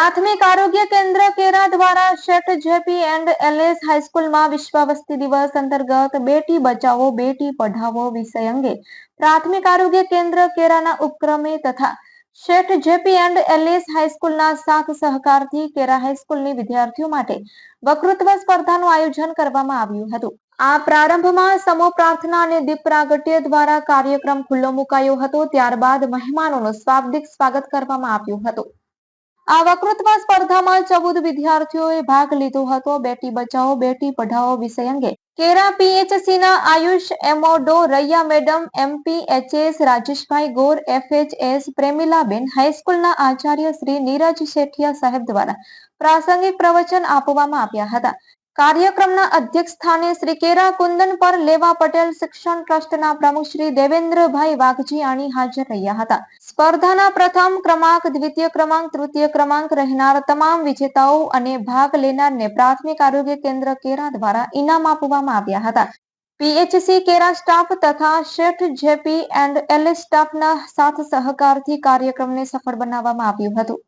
પ્રાથમિક આરોગ્ય કેન્દ્ર કેરા દ્વારા શેઠ જેપી એન્ડ એલએસ હાઈસ્કૂલમાં વિશ્વ વસ્તી દિવસ અંતર્ગત બેટી બચાવો બેટી પઢાવો વિષય અંગે પ્રાથમિક આરોગ્ય કેન્દ્ર કેરાના ઉપક્રમે તથા શેઠ જેપી એન્ડ એલએસ હાઈસ્કૂલના સાથ સહકારથી કેરા હાઈસ્કૂલની વિદ્યાર્થીઓ માટે વક્તૃત્વ સ્પર્ધાનું આયોજન કરવામાં આવ્યું હતું। આ પ્રારંભમાં સમૂહ પ્રાર્થના અને દીપ પ્રાગટ્ય દ્વારા કાર્યક્રમ ખુલ્લો મુકાયો હતો। ત્યારબાદ મહેમાનોનું શાબ્દિક સ્વાગત કરવામાં આવ્યું હતું। આ વક્તૃત્વ સ્પર્ધામાં 14 વિદ્યાર્થીઓએ ભાગ લીધો હતો। બેટી બચાવો બેટી પઢાઓ વિષય અંગે કેરા પીએચસીના આયુષ એમઓડો રૈયા મેડમ, એમપીએચએસ રાજેશભાઈ ગોર, એફએચએસ પ્રેમિલાબેન, હાઈસ્કૂલના આચાર્ય શ્રી નીરજ શેઠિયા સાહેબ દ્વારા પ્રાસંગિક પ્રવચન આપવામાં આવ્યા હતા। કાર્યક્રમના અધ્યક્ષ સ્થાને શ્રી કેરા કુંદન પર લેવા પટેલ શિક્ષણ ટ્રસ્ટના પ્રમુખ શ્રી દેવેન્દ્રભાઈ વાઘજીયાણી હાજર રહ્યા હતા। સ્પર્ધાના પ્રથમ ક્રમાંક, દ્વિતીય ક્રમાંક, તૃતીય ક્રમાંક રહેનાર તમામ વિજેતાઓ અને ભાગ લેનારને પ્રાથમિક આરોગ્ય કેન્દ્ર કેરા દ્વારા ઇનામ આપવામાં આવ્યા હતા। પીએચસી કેરા સ્ટાફ તથા શેઠ જેપી એન્ડ એલએસ સ્ટાફના સાથ સહકારથી કાર્યક્રમને સફળ બનાવવામાં આવ્યું હતું।